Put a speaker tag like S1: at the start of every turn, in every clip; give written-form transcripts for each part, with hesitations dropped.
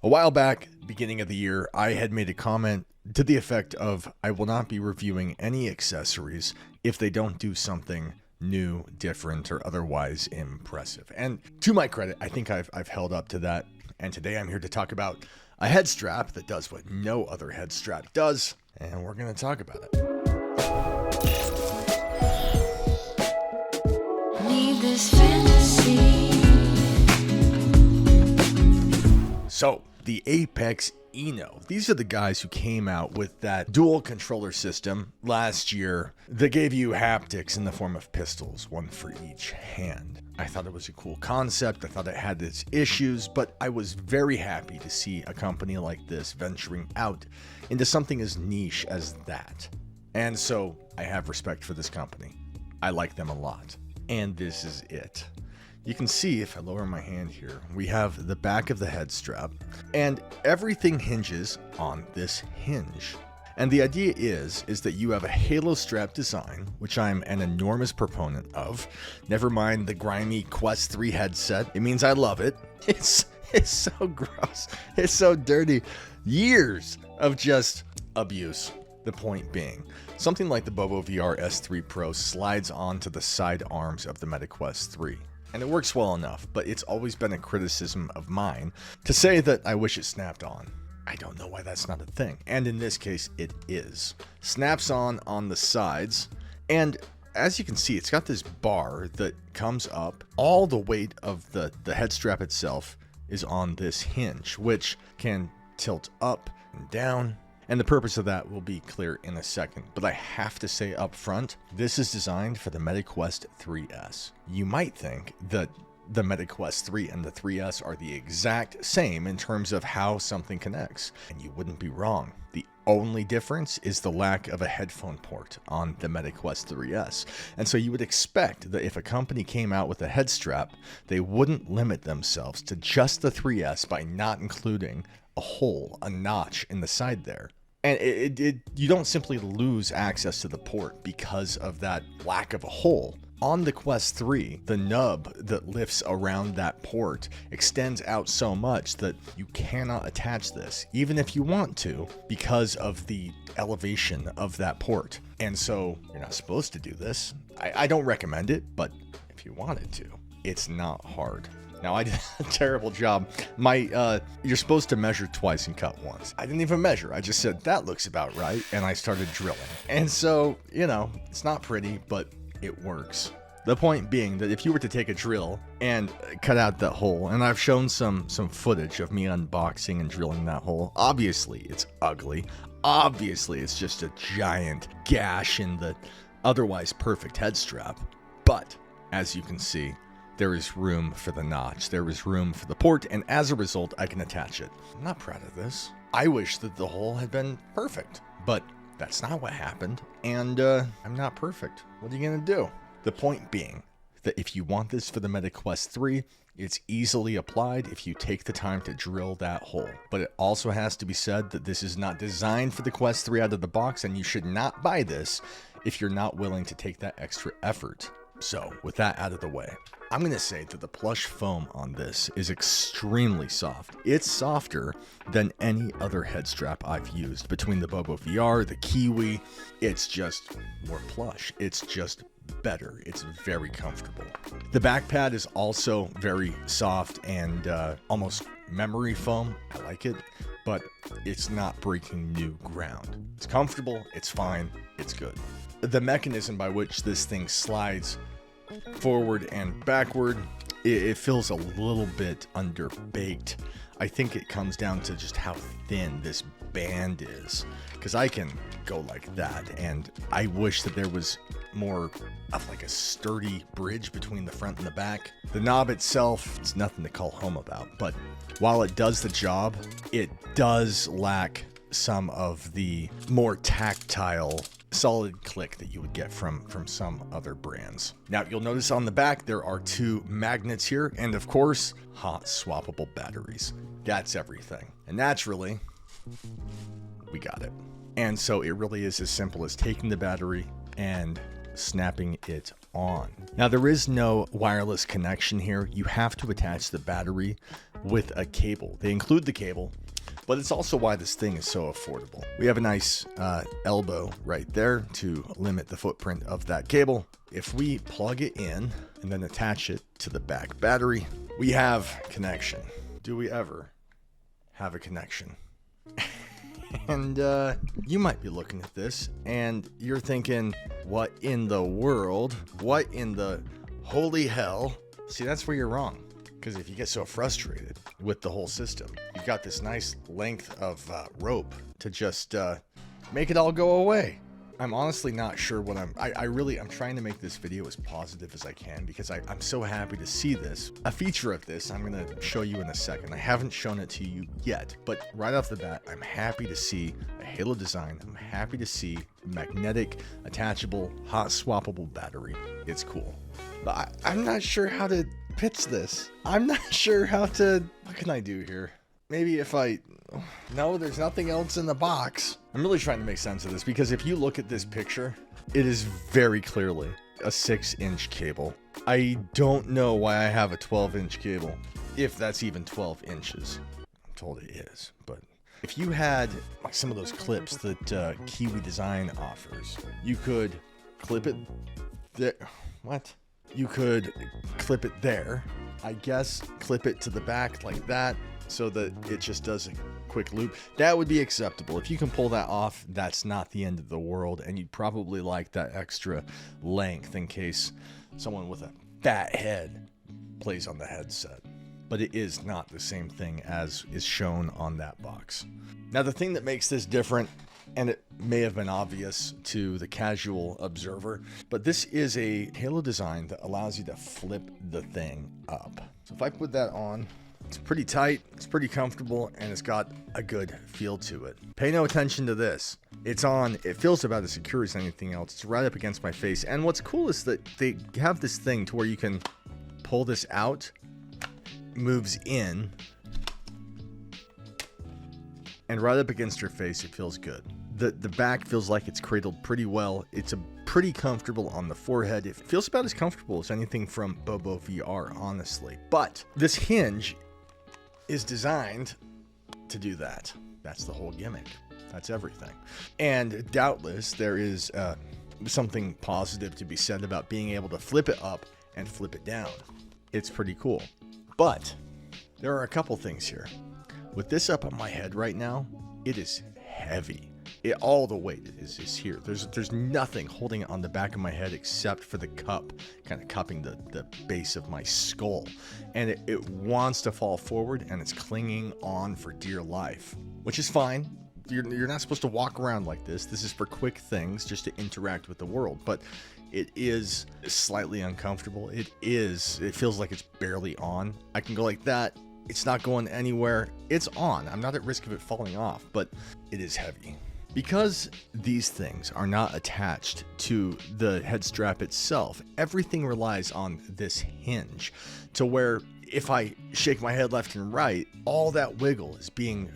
S1: A while back, beginning of the year, I had made a comment to the effect of I will not be reviewing any accessories if they don't do something new, different, or otherwise impressive. And to my credit, I think I've held up to that. And today I'm here to talk about a head strap that does what no other head strap does, and we're going to talk about it. Need this fantasy. So, the Apex Eno. These are the guys who came out with that dual controller system last year that gave you haptics in the form of pistols, one for each hand. I thought it was a cool concept. I thought it had its issues, but I was very happy to see a company like this venturing out into something as niche as that. And so I have respect for this company. I like them a lot. And this is it. You can see, if I lower my hand here, we have the back of the head strap, and everything hinges on this hinge. And the idea is that you have a halo strap design, which I'm an enormous proponent of. Never mind the grimy Quest 3 headset. It means I love it. It's so gross. It's so dirty. Years of just abuse. The point being, something like the Bobo VR S3 Pro slides onto the side arms of the MetaQuest 3. And it works well enough, but it's always been a criticism of mine to say that I wish it snapped on. I don't know why that's not a thing. And in this case, it is. Snaps on the sides. And as you can see, it's got this bar that comes up. All the weight of the head strap itself is on this hinge, which can tilt up and down. And the purpose of that will be clear in a second, but I have to say up front, this is designed for the MetaQuest 3S. You might think that the MetaQuest 3 and the 3S are the exact same in terms of how something connects, and you wouldn't be wrong. The only difference is the lack of a headphone port on the MetaQuest 3S. And so you would expect that if a company came out with a head strap, they wouldn't limit themselves to just the 3S by not including a hole, a notch in the side there. And you don't simply lose access to the port because of that lack of a hole. On the Quest 3, the nub that lifts around that port extends out so much that you cannot attach this, even if you want to, because of the elevation of that port. And so you're not supposed to do this. I don't recommend it, but if you wanted to, it's not hard. Now, I did a terrible job. You're supposed to measure twice and cut once. I didn't even measure. I just said, that looks about right. And I started drilling. And so, it's not pretty, but it works. The point being that if you were to take a drill and cut out that hole, and I've shown some footage of me unboxing and drilling that hole, obviously it's ugly. Obviously it's just a giant gash in the otherwise perfect head strap. But, as you can see, there is room for the notch, there is room for the port, and as a result, I can attach it. I'm not proud of this. I wish that the hole had been perfect, but that's not what happened, and I'm not perfect. What are you gonna do? The point being that if you want this for the MetaQuest 3, it's easily applied if you take the time to drill that hole. But it also has to be said that this is not designed for the Quest 3 out of the box, and you should not buy this if you're not willing to take that extra effort. So, with that out of the way, I'm going to say that the plush foam on this is extremely soft. It's softer than any other head strap I've used. Between the Bobo VR, the Kiwi, it's just more plush. It's just better. It's very comfortable. The back pad is also very soft and almost memory foam. I like it, but it's not breaking new ground. It's comfortable, it's fine, it's good. The mechanism by which this thing slides forward and backward, it feels a little bit underbaked. I think it comes down to just how thin this band is, because I can go like that, and I wish that there was more of like a sturdy bridge between the front and the back. The knob itself, it's nothing to call home about, but while it does the job, it does lack some of the more tactile solid click that you would get from some other brands. Now, you'll notice on the back there are two magnets here, and of course, hot swappable batteries. That's everything. And naturally, we got it. And so it really is as simple as taking the battery and snapping it on. Now, there is no wireless connection here. You have to attach the battery with a cable. They include the cable, but it's also why this thing is so affordable. We have a nice elbow right there to limit the footprint of that cable. If we plug it in and then attach it to the back battery, we have connection. Do we ever have a connection? And you might be looking at this and you're thinking, what in the world? What in the holy hell? See, that's where you're wrong. Because if you get so frustrated with the whole system, you've got this nice length of rope to just make it all go away. I'm honestly not sure what I'm trying to make this video as positive as I can because I'm so happy to see this. A feature of this I'm going to show you in a second. I haven't shown it to you yet, but right off the bat, I'm happy to see a Halo design. I'm happy to see magnetic, attachable, hot swappable battery. It's cool. But I'm not sure how to pitch this. I'm not sure how to... What can I do here? Maybe if I... No, there's nothing else in the box. I'm really trying to make sense of this because if you look at this picture, it is very clearly a 6-inch cable. I don't know why I have a 12-inch cable, if that's even 12 inches. I'm told it is, but if you had like some of those clips that Kiwi Design offers, you could clip it there. What? You could clip it there. I guess clip it to the back like that so that it just does a quick loop. That would be acceptable. If you can pull that off, that's not the end of the world, and you'd probably like that extra length in case someone with a fat head plays on the headset. But it is not the same thing as is shown on that box. Now, the thing that makes this different, and it may have been obvious to the casual observer, but this is a Halo design that allows you to flip the thing up. So if I put that on, it's pretty tight, it's pretty comfortable, and it's got a good feel to it. Pay no attention to this. It's on, it feels about as secure as anything else. It's right up against my face. And what's cool is that they have this thing to where you can pull this out, moves in, and right up against your face, it feels good. The back feels like it's cradled pretty well. It's pretty comfortable on the forehead. It feels about as comfortable as anything from Bobo VR, honestly. But this hinge is designed to do that. That's the whole gimmick. That's everything. And doubtless there is something positive to be said about being able to flip it up and flip it down. It's pretty cool. But there are a couple things here. With this up on my head right now, it is heavy. All the weight is here. There's nothing holding it on the back of my head except for the cup, kind of cupping the base of my skull. And it wants to fall forward, and it's clinging on for dear life, which is fine. You're not supposed to walk around like this. This is for quick things, just to interact with the world. But it is slightly uncomfortable. It feels like it's barely on. I can go like that. It's not going anywhere. It's on. I'm not at risk of it falling off, but it is heavy. Because these things are not attached to the head strap itself, everything relies on this hinge to where if I shake my head left and right, all that wiggle is being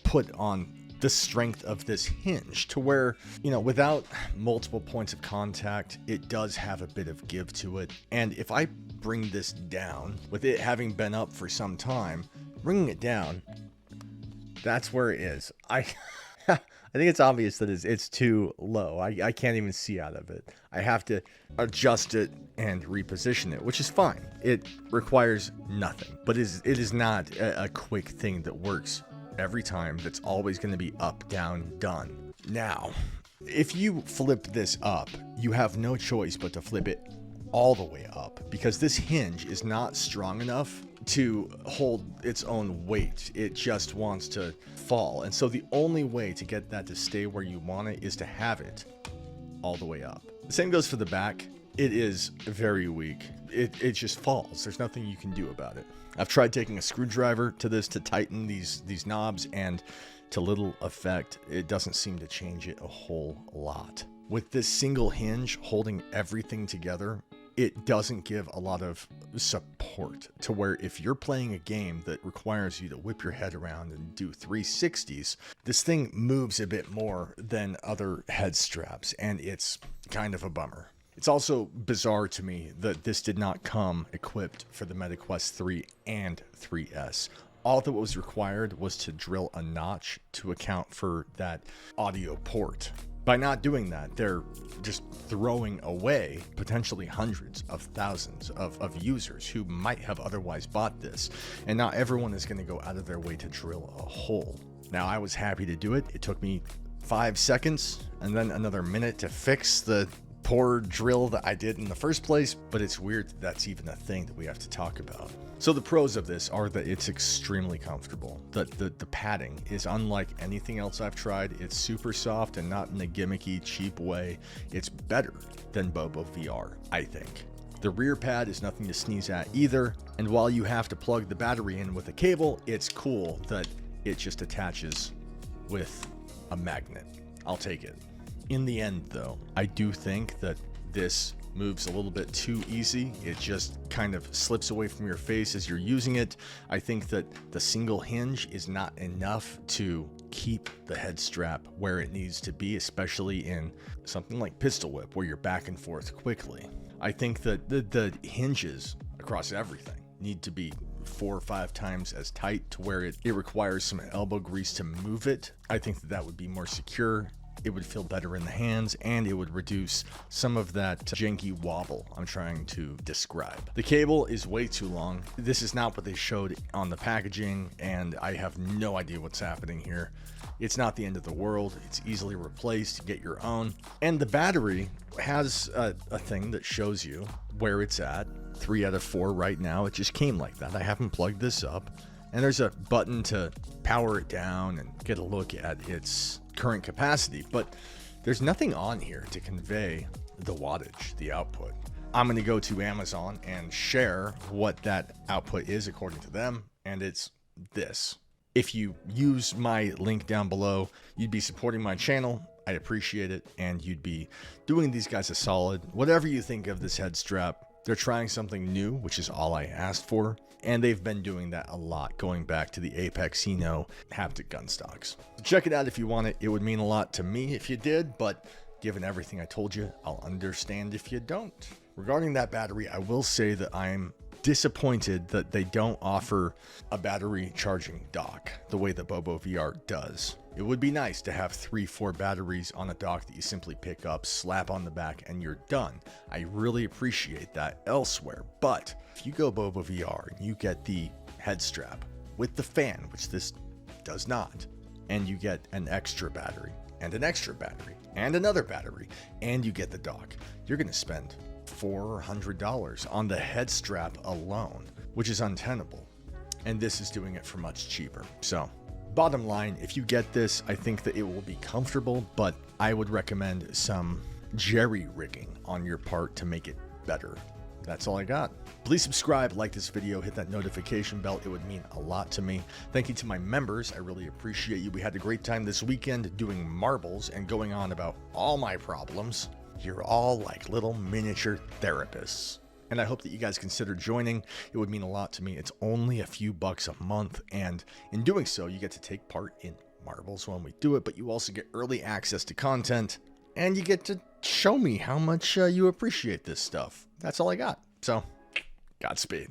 S1: put on the strength of this hinge to where, without multiple points of contact, it does have a bit of give to it. And if I bring this down, with it having been up for some time, bringing it down, that's where it is. I think it's obvious that it's too low. I can't even see out of it. I have to adjust it and reposition it, which is fine. It requires nothing, but it is not a quick thing that works every time. That's always going to be up, down, done. Now, if you flip this up, you have no choice but to flip it all the way up because this hinge is not strong enough to hold its own weight. It just wants to fall. And so the only way to get that to stay where you want it is to have it all the way up. The same goes for the back. It is very weak. It just falls. There's nothing you can do about it. I've tried taking a screwdriver to this to tighten these knobs, and to little effect. It doesn't seem to change it a whole lot. With this single hinge holding everything together, it doesn't give a lot of support to where if you're playing a game that requires you to whip your head around and do 360s, this thing moves a bit more than other head straps, and it's kind of a bummer. It's also bizarre to me that this did not come equipped for the Meta Quest 3 and 3S. All that was required was to drill a notch to account for that audio port. By not doing that, they're just throwing away potentially hundreds of thousands of users who might have otherwise bought this. And not everyone is going to go out of their way to drill a hole. Now, I was happy to do it. It took me 5 seconds and then another minute to fix the poor drill that I did in the first place, but it's weird that that's even a thing that we have to talk about. So the pros of this are that it's extremely comfortable. The padding is unlike anything else I've tried. It's super soft and not in a gimmicky, cheap way. It's better than Bobo VR, I think. The rear pad is nothing to sneeze at either, and while you have to plug the battery in with a cable, it's cool that it just attaches with a magnet. I'll take it. In the end, though, I do think that this moves a little bit too easy. It just kind of slips away from your face as you're using it. I think that the single hinge is not enough to keep the head strap where it needs to be, especially in something like pistol whip where you're back and forth quickly. I think that the hinges across everything need to be 4 or 5 times as tight to where it requires some elbow grease to move it. I think that would be more secure. It would feel better in the hands, and it would reduce some of that janky wobble I'm trying to describe. The cable is way too long. This is not what they showed on the packaging, and I have no idea what's happening here. It's not the end of the world. It's easily replaced. Get your own. And the battery has a thing that shows you where it's at. 3 out of 4 right now. It just came like that. I haven't plugged this up. And there's a button to power it down and get a look at its current capacity, but there's nothing on here to convey the wattage, the output. I'm going to go to Amazon and share what that output is according to them, and it's this. If you use my link down below, you'd be supporting my channel. I'd appreciate it, and you'd be doing these guys a solid. Whatever you think of this head strap, they're trying something new, which is all I asked for. And they've been doing that a lot, going back to the Apex haptic gun stocks. Check it out if you want it. It would mean a lot to me if you did, but given everything I told you, I'll understand if you don't. Regarding that battery, I will say that I'm disappointed that they don't offer a battery charging dock the way the Bobo VR does. It would be nice to have 3-4 batteries on a dock that you simply pick up, slap on the back, and you're done. I really appreciate that elsewhere, but if you go Bobo VR and you get the head strap with the fan, which this does not, and you get an extra battery, and an extra battery, and another battery, and you get the dock, you're going to spend $400 on the head strap alone, which is untenable. And this is doing it for much cheaper. So, bottom line, if you get this, I think that it will be comfortable, but I would recommend some jerry rigging on your part to make it better. That's all I got. Please subscribe, like this video, hit that notification bell. It would mean a lot to me. Thank you to my members. I really appreciate you. We had a great time this weekend doing marbles and going on about all my problems. You're all like little miniature therapists. And I hope that you guys consider joining. It would mean a lot to me. It's only a few bucks a month. And in doing so, you get to take part in marbles when we do it. But you also get early access to content. And you get to show me how much you appreciate this stuff. That's all I got. So, Godspeed.